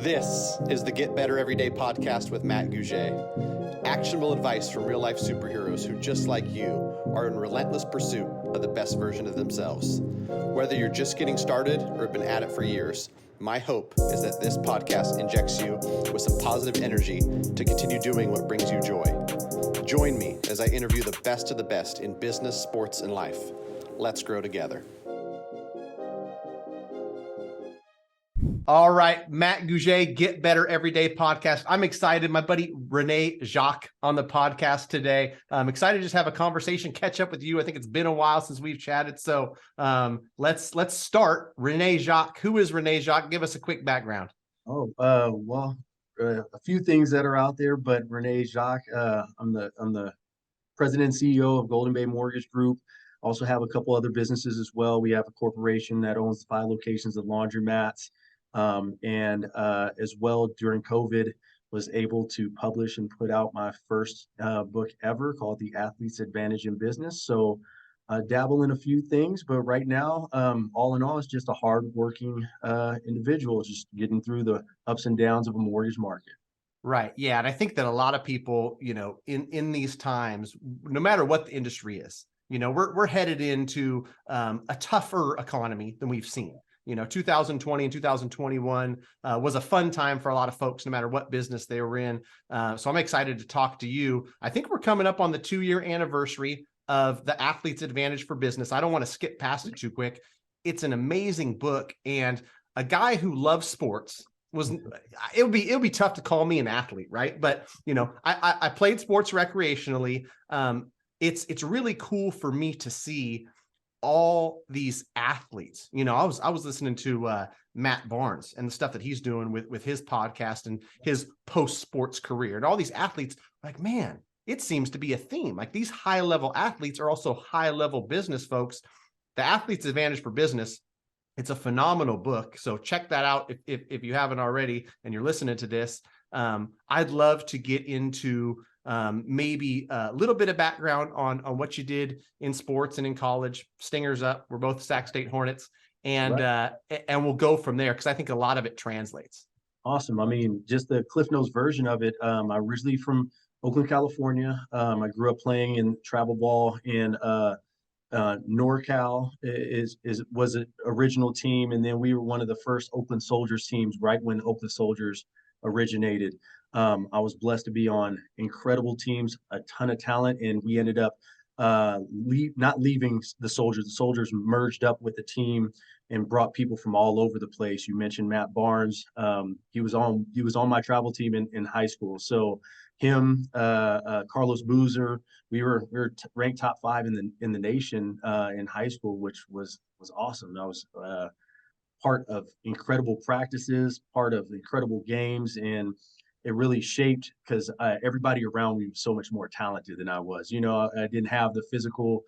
This is the Get Better Everyday podcast with Matt Gouget. Actionable advice from real life superheroes who, just like you, are in relentless pursuit of the best version of themselves. Whether you're just getting started or have been at it for years, my hope is that this podcast injects you with some positive energy to continue doing what brings you joy. Join me as I interview the best of the best in business, sports, and life. Let's grow together. All right, Matt Gouget, Get Better Everyday podcast. I'm excited. My buddy Rene, Jacques on the podcast today. I'm excited to just have a conversation, catch up with you. I think it's been a while since we've chatted. So let's start. Rene Jacques. Who is Rene Jacques? Give us a quick background. A few things that are out there, but Rene Jacques, I'm the president and CEO of Golden Bay Mortgage Group. Also have a couple other businesses as well. We have a corporation that owns 5 locations of laundromats. As well, during COVID, was able to publish and put out my first book ever called The Athlete's Advantage in Business. So dabble in a few things, but right now, all in all, it's just a hardworking individual, just getting through the ups and downs of a mortgage market. Right. Yeah. And I think that a lot of people, in these times, no matter what the industry is, we're headed into a tougher economy than we've seen. 2020 and 2021 was a fun time for a lot of folks, no matter what business they were in. So I'm excited to talk to you. I think we're coming up on the 2-year anniversary of The Athlete's Advantage for Business. I don't want to skip past it too quick. It's an amazing book, and a guy who loves sports it'll be tough to call me an athlete, right? But I played sports recreationally. It's really cool for me to see all these athletes. I was listening to Matt Barnes and the stuff that he's doing with his podcast and his post-sports career, and all these athletes. Like, man, it seems to be a theme. Like, these high-level athletes are also high-level business folks. The Athlete's Advantage for Business, it's a phenomenal book. So check that out if you haven't already and you're listening to this. I'd love to get into maybe a little bit of background on what you did in sports and in college. Stingers up. We're both Sac State Hornets, and right. And we'll go from there, because I think a lot of it translates. Awesome. I mean, just the Cliff Notes version of it. I'm originally from Oakland, California. I grew up playing in travel ball in NorCal was an original team, and then we were one of the first Oakland Soldiers teams right when Oakland Soldiers originated. I was blessed to be on incredible teams, a ton of talent, and we ended up not leaving the Soldiers. The Soldiers merged up with the team and brought people from all over the place. You mentioned Matt Barnes. He was on my travel team in high school. So him, Carlos Boozer, we were ranked top 5 in the nation in high school, which was awesome. I was part of incredible practices, part of incredible games, and it really shaped, because everybody around me was so much more talented than I was. I didn't have the physical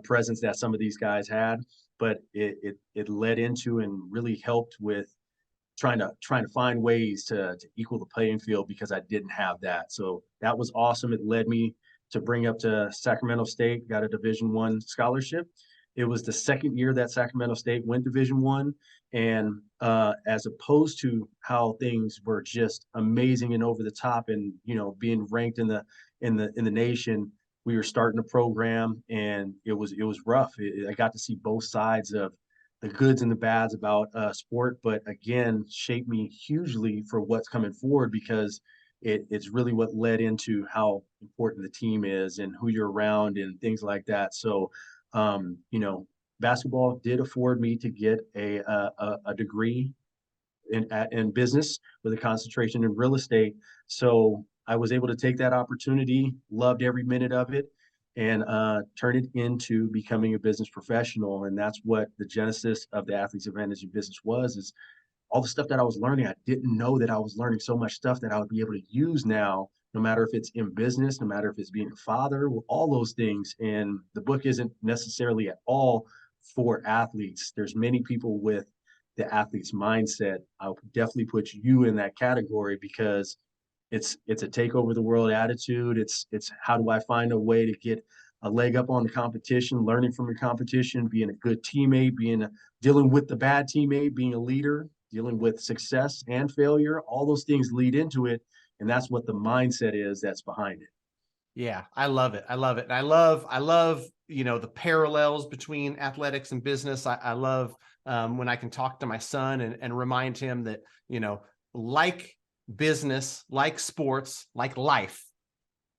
presence that some of these guys had, but it led into and really helped with trying to find ways to equal the playing field, because I didn't have that. So that was awesome. It led me to bring up to Sacramento State, got a Division I scholarship. It was the second year that Sacramento State went Division I, and as opposed to how things were just amazing and over the top, and being ranked in the nation, we were starting a program, and it was rough. I got to see both sides of the goods and the bads about sport, but again, shaped me hugely for what's coming forward, because it's really what led into how important the team is and who you're around and things like that. So, basketball did afford me to get a degree in business with a concentration in real estate. So I was able to take that opportunity, loved every minute of it, and turn it into becoming a business professional. And that's what the genesis of the Athlete's Advantage in Business is all the stuff that I was learning. I didn't know that I was learning so much stuff that I would be able to use now, no matter if it's in business, no matter if it's being a father, all those things. And the book isn't necessarily at all for athletes. There's many people with the athlete's mindset. I'll definitely put you in that category, because it's a take over the world attitude. It's how do I find a way to get a leg up on the competition, learning from your competition, being a good teammate, dealing with the bad teammate, being a leader. dealing with success and failure. All those things lead into it. And that's what the mindset is that's behind it. Yeah, I love it. I love it. And I love, the parallels between athletics and business. I love when I can talk to my son and remind him that, like business, like sports, like life,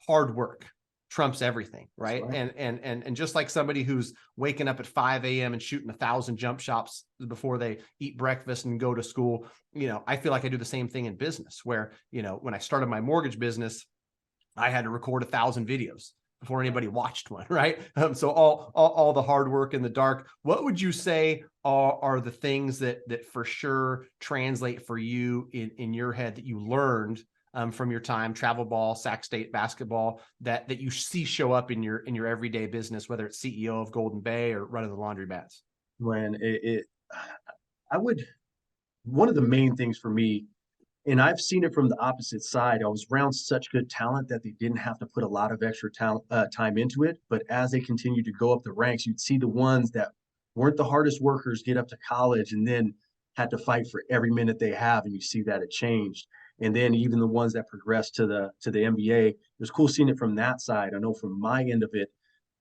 hard work trumps everything, That's right? right. And just like somebody who's waking up at 5 a.m. and shooting 1,000 jump shots before they eat breakfast and go to school, I feel like I do the same thing in business where, when I started my mortgage business, I had to record 1,000 videos before anybody watched one, right? So all the hard work in the dark. What would you say are the things that for sure translate for you in your head that you learned from your time, travel ball, Sac State basketball, that you see show up in your everyday business, whether it's CEO of Golden Bay or running the laundry bats? When I would, one of the main things for me, and I've seen it from the opposite side. I was around such good talent that they didn't have to put a lot of extra talent, time into it. But as they continued to go up the ranks, you'd see the ones that weren't the hardest workers get up to college and then had to fight for every minute they have, and you see that it changed. And then even the ones that progressed to the NBA, it was cool seeing it from that side. I know from my end of it,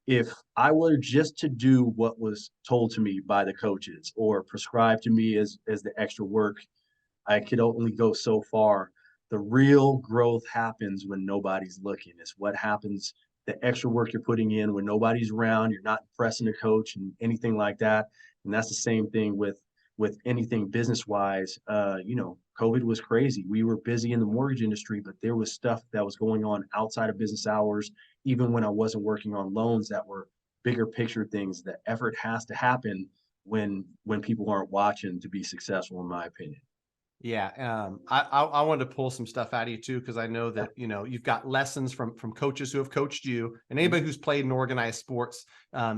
if I were just to do what was told to me by the coaches or prescribed to me as the extra work, I could only go so far. The real growth happens when nobody's looking. It's what happens, the extra work you're putting in when nobody's around, you're not impressing the coach and anything like that. And that's the same thing with anything business wise. COVID was crazy. We were busy in the mortgage industry, but there was stuff that was going on outside of business hours, even when I wasn't working on loans that were bigger picture things. The effort has to happen when people aren't watching to be successful, in my opinion. Yeah, I wanted to pull some stuff out of you too because I know that you've got lessons from coaches who have coached you, and Mhm. anybody who's played in organized sports.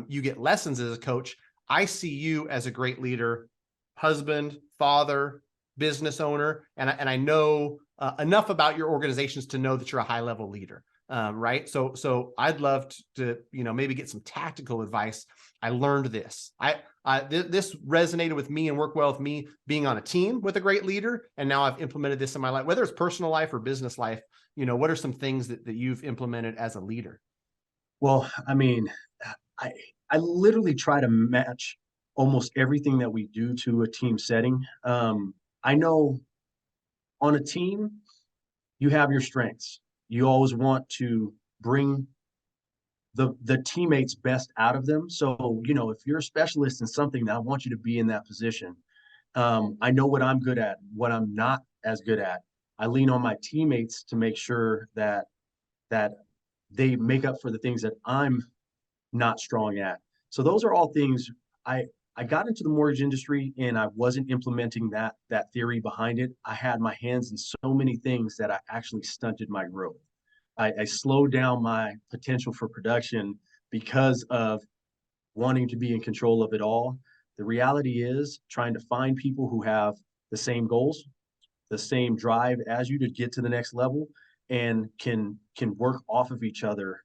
You get lessons as a coach. I see you as a great leader, husband, father, business owner, and I know enough about your organizations to know that you're a high level leader. Right. So I'd love to maybe get some tactical advice. I learned this. This resonated with me and worked well with me being on a team with a great leader. And now I've implemented this in my life, whether it's personal life or business life. What are some things that you've implemented as a leader? Well, I mean, I I literally try to match almost everything that we do to a team setting. I know on a team, you have your strengths. You always want to bring the teammates best out of them. So, if you're a specialist in something, I want you to be in that position. I know what I'm good at, what I'm not as good at. I lean on my teammates to make sure that they make up for the things that I'm not strong at. So those are all things. I I got into the mortgage industry and I wasn't implementing that theory behind it. I had my hands in so many things that I actually stunted my growth. I slowed down my potential for production because of wanting to be in control of it all. The reality is trying to find people who have the same goals, the same drive as you to get to the next level, and can work off of each other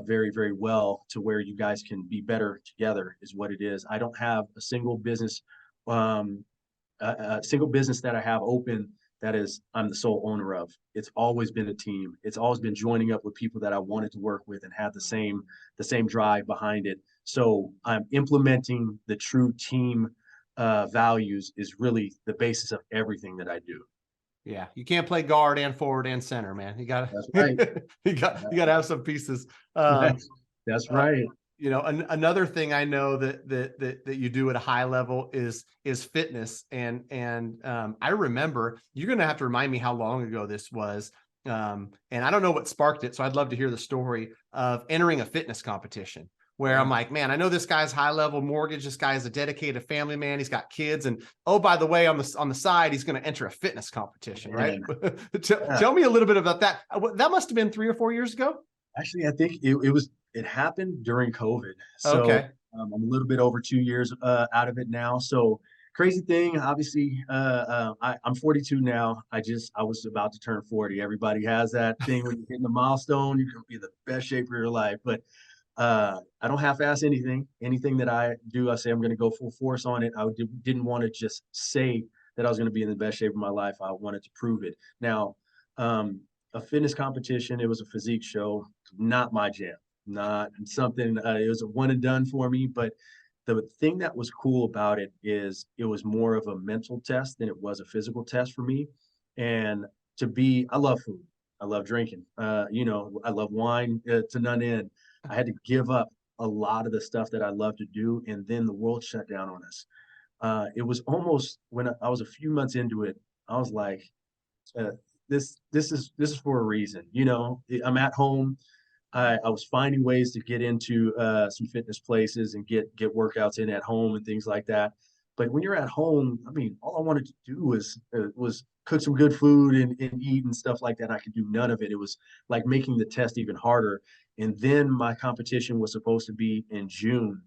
very very well to where you guys can be better together is what it is. I don't have um, a single business that I have open that is I'm the sole owner of. It's always been a team. It's always been joining up with people that I wanted to work with and had the same drive behind it. So I'm implementing the true team values is really the basis of everything that I do. Yeah, you can't play guard and forward and center, man. You got That's right. to you got to have some pieces. Um, That's uh, right. another thing I know that you do at a high level is fitness, and I remember you're going to have to remind me how long ago this was, and I don't know what sparked it, so I'd love to hear the story of entering a fitness competition. Where Yeah. I'm like, man, I know this guy's high level mortgage. This guy is a dedicated family man. He's got kids, and oh, by the way, on the side, he's going to enter a fitness competition, right? Man. Yeah. Tell me a little bit about that. That must have been 3 or 4 years ago. Actually, I think it happened during COVID. So Okay. I'm a little bit over 2 years out of it now. So crazy thing, obviously, I'm 42 now. I was about to turn 40. Everybody has that thing when you're hitting the milestone, you're gonna be in the best shape of your life. But I don't half-ass anything. Anything that I do, I say I'm going to go full force on it. Didn't want to just say that I was going to be in the best shape of my life. I wanted to prove it. Now, a fitness competition, it was a physique show, not my jam, not something, it was a one and done for me. But the thing that was cool about it is it was more of a mental test than it was a physical test for me. And I love food. I love drinking. I love wine to none end. I had to give up a lot of the stuff that I love to do, and then the world shut down on us. It was almost when I was a few months into it, I was like, uh, this is for a reason. I'm at home. I was finding ways to get into some fitness places and get workouts in at home and things like that. But when you're at home, I mean, all I wanted to do was cook some good food and eat and stuff like that. I could do none of it. It was like making the test even harder. And then my competition was supposed to be in June.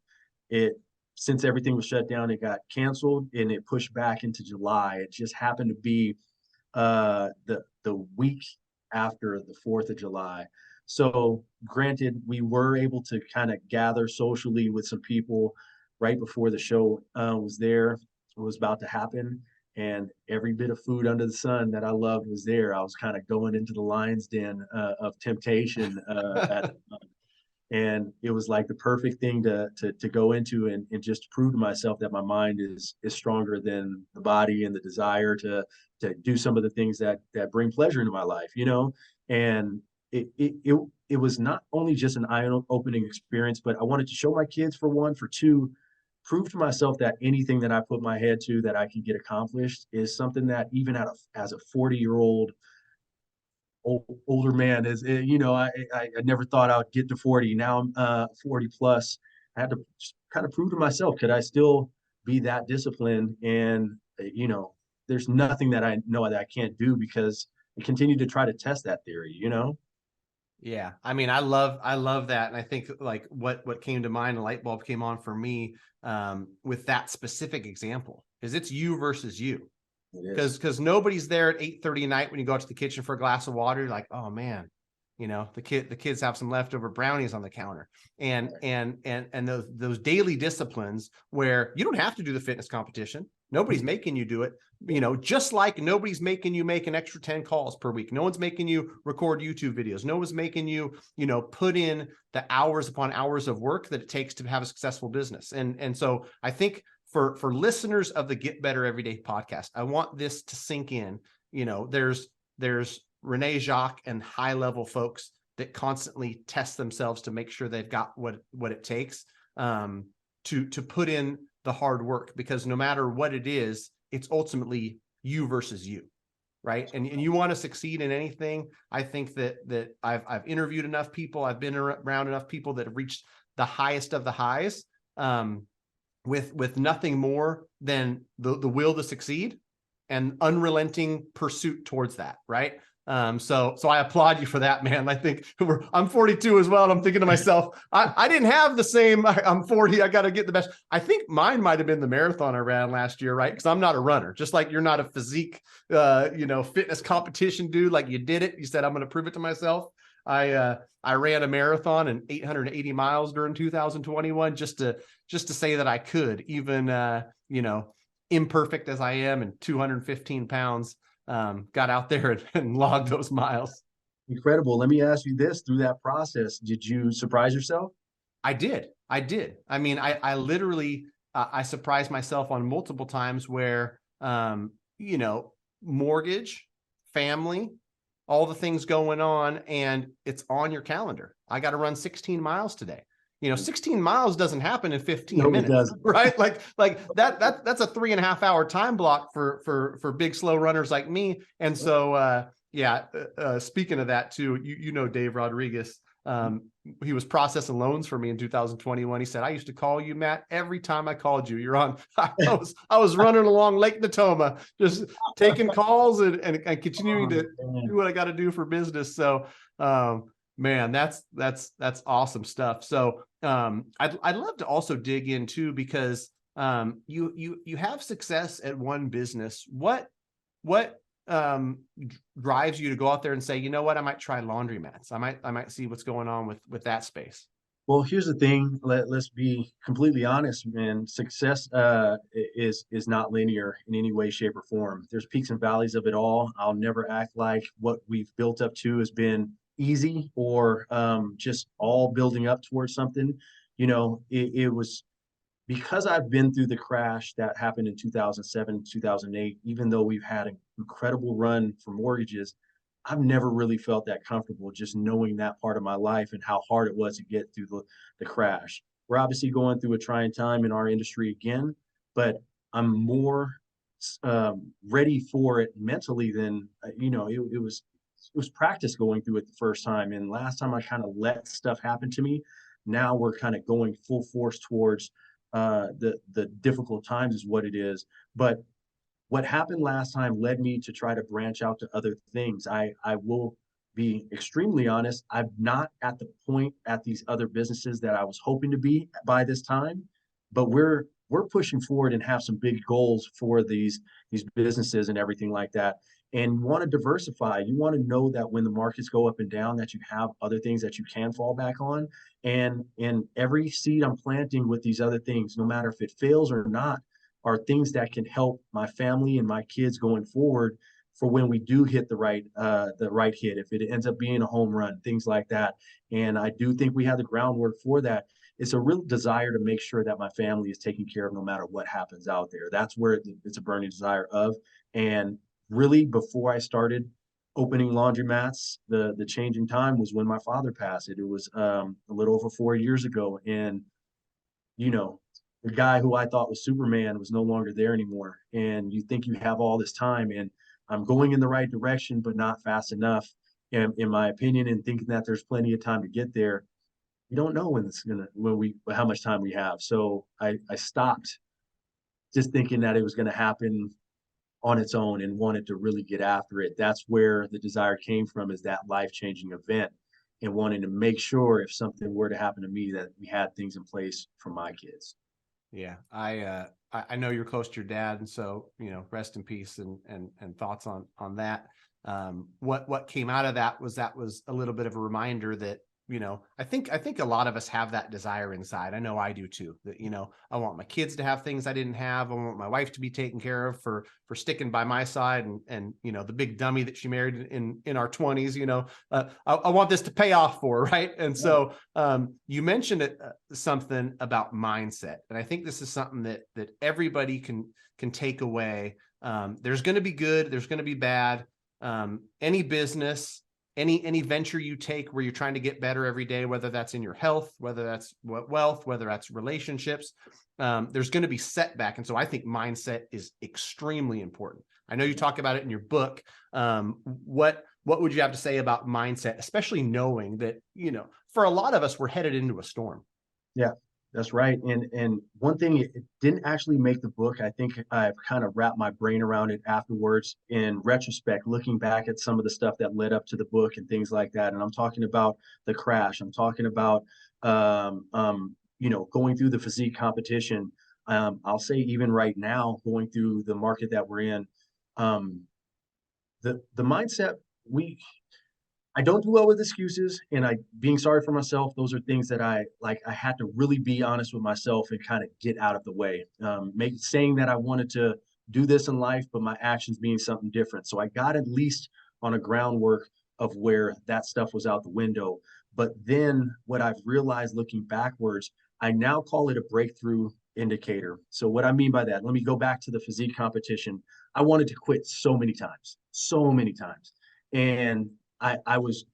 It Since everything was shut down, it got canceled and it pushed back into July. It just happened to be the week after the 4th of July. So granted, we were able to kind of gather socially with some people right before the show was about to happen. And every bit of food under the sun that I loved was there. I was kind of going into the lion's den of temptation at the time. And it was like the perfect thing to go into and just prove to myself that my mind is stronger than the body and the desire to do some of the things that bring pleasure into my life, and it was not only just an eye-opening experience, but I wanted to show my kids, for one. For two, prove to myself that anything that I put my head to that I can get accomplished is something that even as a 40-year-old older man is, I never thought I'd get to 40. Now I'm 40 plus. I had to kind of prove to myself, could I still be that disciplined? And there's nothing that I know that I can't do, because I continue to try to test that theory. Yeah. I mean, I love that. And I think like what came to mind, a light bulb came on for me with that specific example, is it's you versus you. Because nobody's there at 8:30 at night when you go out to the kitchen for a glass of water. You're like, oh man, the kids have some leftover brownies on the counter, and those daily disciplines where you don't have to do the fitness competition. Nobody's making you do it. Just like nobody's making you make an extra 10 calls per week. No one's making you record YouTube videos. No one's making you, put in the hours upon hours of work that it takes to have a successful business. And so I think for listeners of the Get Better Everyday podcast, I want this to sink in. There's Rene, Jacques, and high level folks that constantly test themselves to make sure they've got what it takes to put in the hard work, because no matter what it is, it's ultimately you versus you, right? And you want to succeed in anything. I think that I've interviewed enough people, I've been around enough people that have reached the highest of the highs, with nothing more than the will to succeed and unrelenting pursuit towards that, right? So I applaud you for that, man. I think I'm 42 as well, and I'm thinking to myself, I didn't have the same. I'm 40. I got to get the best. I think mine might have been the marathon I ran last year, right? Because I'm not a runner, just like you're not a physique, fitness competition dude. Like you did it. You said, I'm going to prove it to myself. I ran a marathon and 880 miles during 2021 just to say that I could, even imperfect as I am and 215 pounds. Got out there and logged those miles. Incredible. Let me ask you this: through that process, did you surprise yourself? I did. I mean, I literally, I surprised myself on multiple times where, mortgage, family, all the things going on, and it's on your calendar. I got to run 16 miles today. 16 miles doesn't happen in 15 No, minutes, it doesn't. right? Like that's a 3.5 hour time block for big, slow runners like me. And so, speaking of that too, Dave Rodriguez, he was processing loans for me in 2021. He said, I used to call you, Matt, every time I called you. You're on. I was running along Lake Natoma, just taking calls and continuing to do what I got to do for business. So, man, that's awesome stuff. So, I'd love to also dig in too, because you have success at one business. What drives you to go out there and say, you know what, I might try laundromats. I might see what's going on with that space. Well, here's the thing. Let's be completely honest, man. Success is not linear in any way, shape, or form. There's peaks and valleys of it all. I'll never act like what we've built up to has been easy or just all building up towards something. You know, it was because I've been through the crash that happened in 2007, 2008, even though we've had an incredible run for mortgages, I've never really felt that comfortable just knowing that part of my life and how hard it was to get through the crash. We're obviously going through a trying time in our industry again, but I'm more ready for it mentally than, it was practice going through it the first time. And last time I kind of let stuff happen to me. Now we're kind of going full force towards the difficult times is what it is. But what happened last time led me to try to branch out to other things. I will be extremely honest. I'm not at the point at these other businesses that I was hoping to be by this time, but we're pushing forward and have some big goals for these businesses and everything like that. And you want to diversify. You want to know that when the markets go up and down, that you have other things that you can fall back on. And every seed I'm planting with these other things, no matter if it fails or not, are things that can help my family and my kids going forward for when we do hit the right hit, if it ends up being a home run, things like that. And I do think we have the groundwork for that. It's a real desire to make sure that my family is taken care of no matter what happens out there. That's where it's a burning desire of. And really, before I started opening laundromats, the changing time was when my father passed. It was a little over 4 years ago, and you know, the guy who I thought was Superman was no longer there anymore. And you think you have all this time, and I'm going in the right direction, but not fast enough, in my opinion, and thinking that there's plenty of time to get there. You don't know how much time we have. So I stopped just thinking that it was going to happen on its own and wanted to really get after it. That's where the desire came from, is that life-changing event and wanting to make sure if something were to happen to me that we had things in place for my kids. Yeah, I know you're close to your dad, and so rest in peace and thoughts on that. What came out of that was a little bit of a reminder that I think a lot of us have that desire inside. I know I do too. That I want my kids to have things I didn't have. I want my wife to be taken care of for sticking by my side, and the big dummy that she married in our 20s. I want this to pay off for, right? And so you mentioned something about mindset, and I think this is something that everybody can take away. There's going to be good. There's going to be bad. Any business, any venture you take where you're trying to get better every day, whether that's in your health, whether that's wealth, whether that's relationships, there's going to be setback. And so I think mindset is extremely important. I know you talk about it in your book. What would you have to say about mindset, especially knowing that, for a lot of us, we're headed into a storm? Yeah, that's right. And one thing, it didn't actually make the book. I think I've kind of wrapped my brain around it afterwards in retrospect, looking back at some of the stuff that led up to the book and things like that. And I'm talking about the crash. I'm talking about going through the physique competition. I'll say even right now, going through the market that we're in, the mindset I don't do well with excuses, and I being sorry for myself. Those are things that I had to really be honest with myself and kind of get out of the way. Saying that I wanted to do this in life, but my actions being something different. So I got at least on a groundwork of where that stuff was out the window. But then what I've realized looking backwards, I now call it a breakthrough indicator. So what I mean by that, let me go back to the physique competition. I wanted to quit so many times. And I was,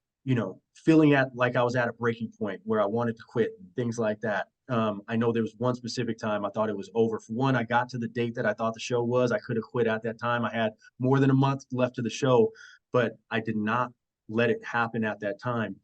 feeling like I was at a breaking point where I wanted to quit and things like that. I know there was one specific time I thought it was over. For one, I got to the date that I thought the show was. I could have quit at that time. I had more than a month left to the show, but I did not let it happen at that time.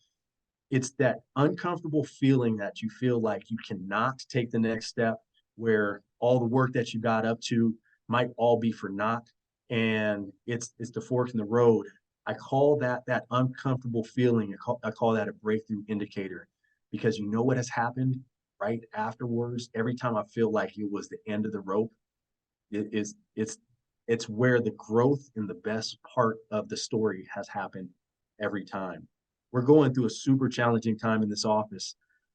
It's that uncomfortable feeling that you feel like you cannot take the next step, where all the work that you got up to might all be for naught. And it's the fork in the road. I call that uncomfortable feeling. I call that a breakthrough indicator, because you know what has happened right afterwards. Every time I feel like it was the end of the rope, it's where the growth in the best part of the story has happened every time. We're going through a super challenging time in this office.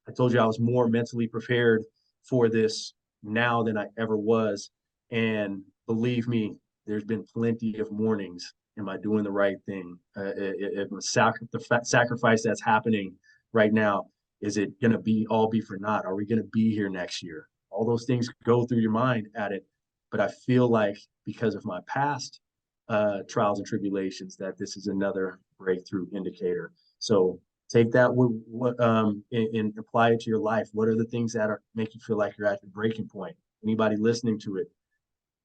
I told you I was more mentally prepared for this now than I ever was. And believe me, there's been plenty of mornings. Am I doing the right thing? If the sacrifice that's happening right now, is it going to be all be for naught? Are we going to be here next year? All those things go through your mind at it. But I feel like because of my past trials and tribulations, that this is another breakthrough indicator. So take that and apply it to your life. What are the things that make you feel like you're at your breaking point? Anybody listening to it,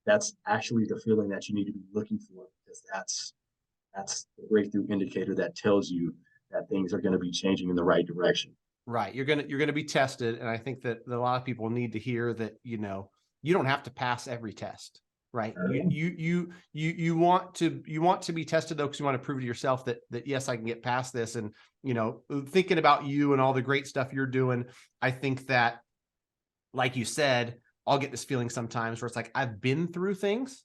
that's actually the feeling that you need to be looking for, because that's the breakthrough indicator that tells you that things are going to be changing in the right direction. Right. You're gonna be tested, and I think that a lot of people need to hear that, you don't have to pass every test, right? You want to be tested though, because you want to prove to yourself that yes, I can get past this. And thinking about you and all the great stuff you're doing, I think that, like you said, I'll get this feeling sometimes where it's like, I've been through things,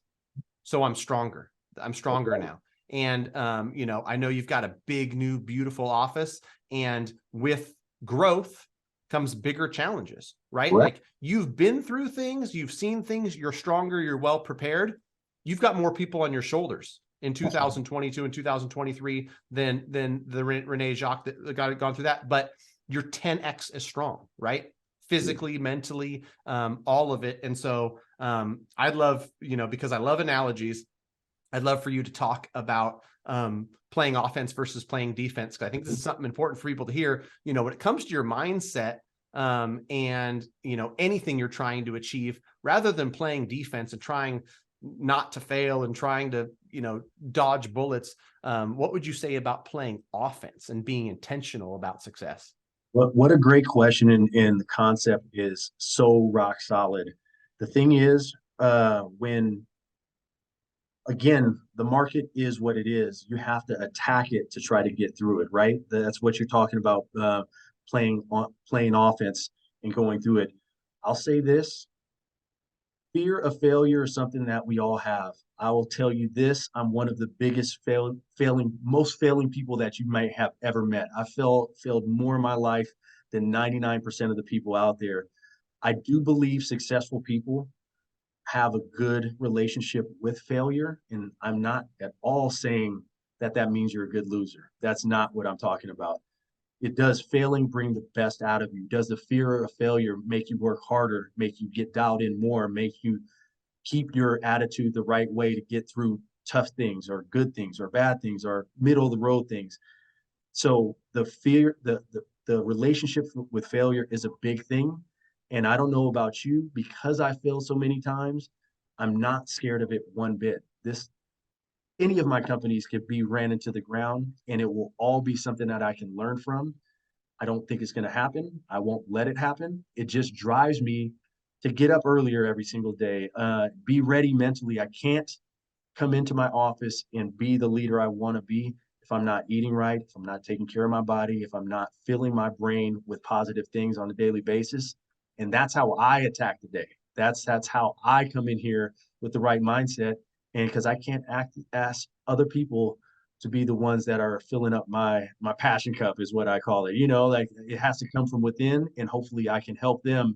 so I'm stronger. I'm stronger now. And I know you've got a big, new, beautiful office, and with growth comes bigger challenges, right? Like, you've been through things, you've seen things, you're stronger, you're well prepared. You've got more people on your shoulders in 2022 and 2023 than the Rene Jacques that gone through that, but you're 10x as strong, right? Physically, mentally, all of it. And so I'd love, because I love analogies, I'd love for you to talk about playing offense versus playing defense, because I think this is something important for people to hear. When it comes to your mindset and anything you're trying to achieve, rather than playing defense and trying not to fail and trying to dodge bullets, what would you say about playing offense and being intentional about success? What a great question, and the concept is so rock solid. The thing is, when again, the market is what it is. You have to attack it to try to get through it, right? That's what you're talking about, playing offense and going through it. I'll say this: fear of failure is something that we all have. I will tell you this: I'm one of the biggest most failing people that you might have ever met. I failed more in my life than 99% of the people out there. I do believe successful people have a good relationship with failure. And I'm not at all saying that means you're a good loser. That's not what I'm talking about. Does failing bring the best out of you? Does the fear of failure make you work harder, make you get dialed in more, make you keep your attitude the right way to get through tough things or good things or bad things or middle of the road things? So the fear, the relationship with failure is a big thing. And I don't know about you, because I failed so many times, I'm not scared of it one bit. Any of my companies could be ran into the ground, and it will all be something that I can learn from. I don't think it's going to happen. I won't let it happen. It just drives me to get up earlier every single day, be ready mentally. I can't come into my office and be the leader I want to be if I'm not eating right, if I'm not taking care of my body, if I'm not filling my brain with positive things on a daily basis. And that's how I attack the day. That's how I come in here with the right mindset. And because I can't ask other people to be the ones that are filling up my passion cup, is what I call it. Like, it has to come from within, and hopefully I can help them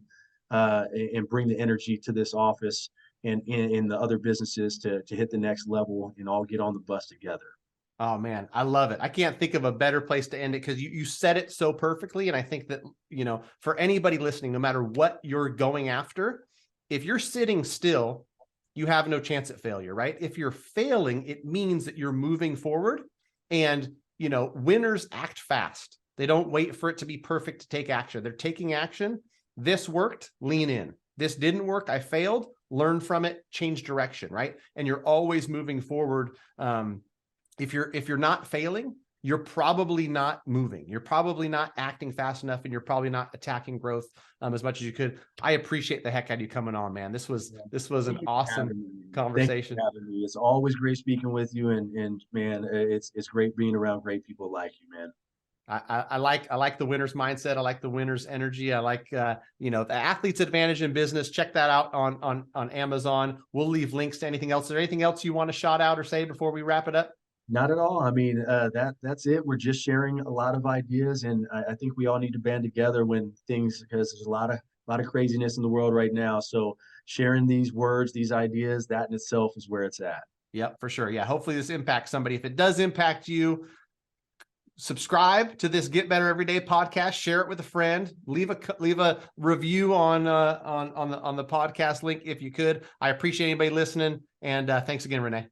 and bring the energy to this office and in the other businesses to hit the next level and all get on the bus together. Oh man, I love it. I can't think of a better place to end it, because you said it so perfectly. And I think that, for anybody listening, no matter what you're going after, if you're sitting still, you have no chance at failure, right? If you're failing, it means that you're moving forward. And, winners act fast. They don't wait for it to be perfect to take action. They're taking action. This worked, lean in. This didn't work, I failed, learn from it, change direction, right? And you're always moving forward. If you're not failing, you're probably not moving. You're probably not acting fast enough, and you're probably not attacking growth as much as you could. I appreciate the heck out of you coming on, man. This was an awesome conversation. Thank you for having me. It's always great speaking with you, and man, it's great being around great people like you, man. I like the winner's mindset. I like the winner's energy. I like the athlete's advantage in business. Check that out on Amazon. We'll leave links to anything else. Is there anything else you want to shout out or say before we wrap it up? Not at all. I mean, that's it. We're just sharing a lot of ideas, and I think we all need to band together when things, because there's a lot of craziness in the world right now. So sharing these words, these ideas, that in itself is where it's at. Yep, for sure. Yeah, hopefully this impacts somebody. If it does impact you, subscribe to this Get Better Every Day podcast. Share it with a friend. Leave a review on the podcast link if you could. I appreciate anybody listening, and thanks again, Rene.